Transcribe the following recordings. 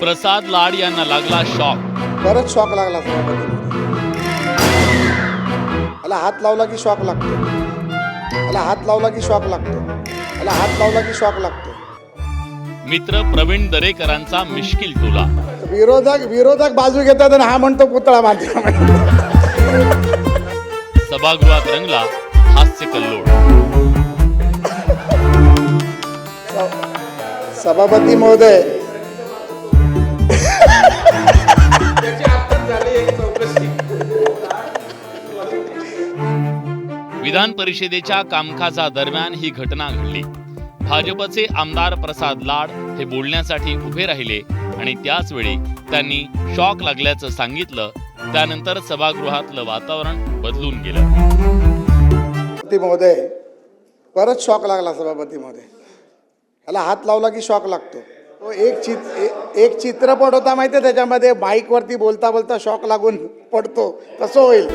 प्रसाद लाड यांना लागला शॉक. परत शॉक लागला सभापती. याला हात लावला की शॉक लागतो. याला हात लावला की शॉक लागतो. याला हात लावला की शॉक लागतो. मित्र प्रवीण दरेकरांचा मिश्किल टोला. विरोधक बाजू घेतात आणि हा म्हणतो पुतळा माध्यम. सभागृहात रंगला हास्य कल्लोळ. सभापती महोदय, विधान परिषदेच्या कामकाजादरम्यान ही घटना घडली. भाजपचे आमदार प्रसाद लाड हे बोलण्यासाठी उभे राहिले आणि त्याच वेळी त्यांनी शॉक लागल्याचं सांगितलं. त्यानंतर सभागृहातलं वातावरण बदलून गेलं. सभापती महोदय, परत शॉक लागला सभापती महोदय. याला हात लावला की शॉक लागतो. तो एक चित्रपट होता माहिती आहे, त्याच्यामध्ये माईकवरती बोलता बोलता शॉक लागून पडतो, तसं होईल.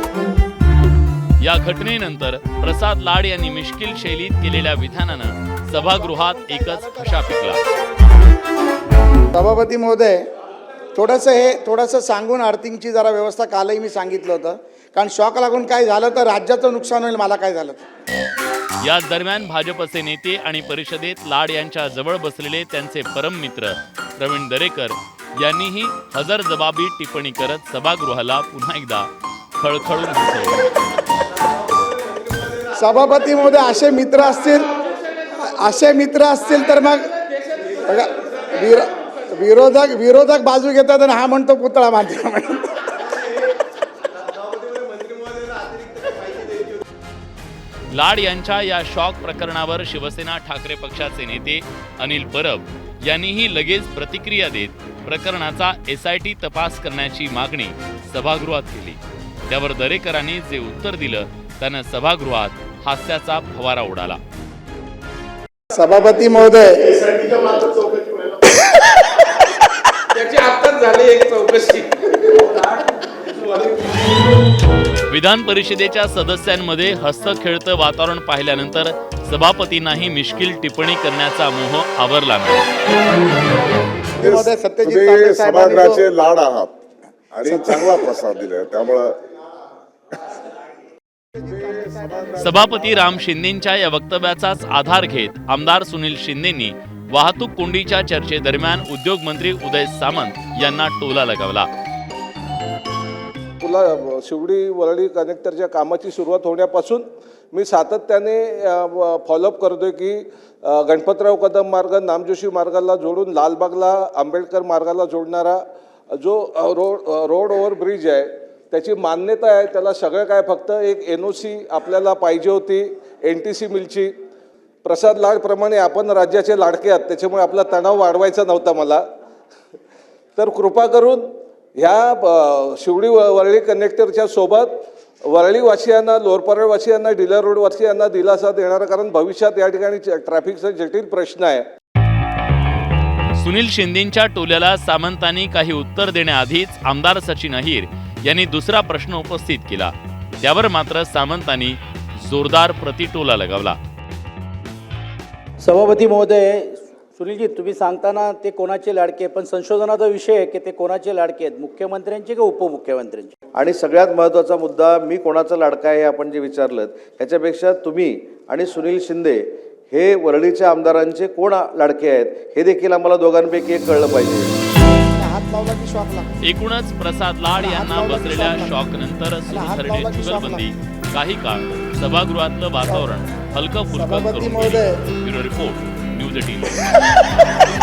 या घटनेनंतर प्रसाद लाड यांनी मिश्किल शैलीत केलेल्या विधानानं सभागृहात एकच हशा पिकला. सभापती महोदय, थोडंसं सांगून अर्थिंगची जरा व्यवस्था कालही मी सांगितलं होतं, कारण शॉक लागून काय झालं तर राज्याचं नुकसान होईल, मला काय झालं तर. याच दरम्यान भाजपचे नेते आणि परिषदेत लाड यांच्या जवळ बसलेले त्यांचे परम मित्र प्रवीण दरेकर यांनीही हजरजबाबी टिप्पणी करत सभागृहाला पुन्हा एकदा खळखळून हसवलं. सभापती महोदय, असे मित्र असतील तर मग बघा, विरोधक बाजू घेतात आणि हा म्हणतो पुतळा माध्यम. लाड यांच्या या शॉक प्रकरणावर शिवसेना ठाकरे पक्षाचे नेते अनिल परब यांनीही लगेच प्रतिक्रिया देत प्रकरणाचा SIT तपास करण्याची मागणी सभागृहात केली. त्यावर दरेकरांनी जे उत्तर दिलं त्यानं सभागृहात हास्याचा फवारा उडाला. सभापती महोदय, विधान परिषदेच्या सदस्यांमध्ये हसतं-खेळतं वातावरण पाहिल्यानंतर सभापतींनाही मिश्किल टिप्पणी करण्याचा मोह आवरला नाही. तुम्ही सभागृहाचे लाड आहात आणि चांगला प्रसाद दिलाय, त्यामुळं सभापती राम शिंदेंच्या या वक्तव्याचाच आधार घेत आमदार सुनील शिंदेंनी वाहतूक कोंडीच्या चर्चेदरम्यान उद्योग मंत्री उदय सामंत यांना टोला लगावला. शिवडी वरळी कनेक्टरच्या कामाची सुरुवात होण्यापासून मी सातत्याने फॉलोअप करतोय की गणपतराव कदम मार्ग नामजोशी मार्गाला जोडून लालबागला आंबेडकर मार्गाला जोडणारा जो रोड ओव्हर ब्रिज आहे त्याची मान्यता आहे. त्याला सगळं काय फक्त एक NOC आपल्याला पाहिजे होती, NTC मिलची. प्रसाद लाडप्रमाणे आपण राज्याचे लाडके आहात, त्याच्यामुळे आपला तणाव वाढवायचा नव्हता मला. तर कृपा करून ह्या शिवडी वरळी कनेक्टरच्या सोबत वरळीवासियांना, लोअरपरळवासियांना, डिलर रोडवासियांना दिलासा देणारा, कारण भविष्यात या ठिकाणी ट्रॅफिकचा जटिल प्रश्न आहे. सुनील शिंदेंच्या टोल्याला सामंतांनी काही उत्तर देण्याआधीच आमदार सचिन अहिर यांनी दुसरा प्रश्न उपस्थित केला. त्यावर मात्र सामंतांनी जोरदार प्रतिटोला लगावला. सभापती महोदय, सुनीलजी, तुम्ही सांगताना ते कोणाचे लाडके, पण संशोधनाचा विषय आहे की ते कोणाचे लाडके आहेत, मुख्यमंत्र्यांचे का उपमुख्यमंत्र्यांचे? आणि सगळ्यात महत्त्वाचा मुद्दा, मी कोणाचा लाडका आहे आपण जे विचारलं ह्याच्यापेक्षा तुम्ही आणि सुनील शिंदे हे वरळीच्या आमदारांचे कोण लाडके आहेत हे देखील आम्हाला दोघांपैकी एक कळलं पाहिजे. एकूणच प्रसाद लाड यांना बसलेल्या शॉक नंतर सुरू झालेली जुगलबंदी काही काळ सभागृहातलं वातावरण हलकं फुलकं करून गेली. Bureau report, news 18.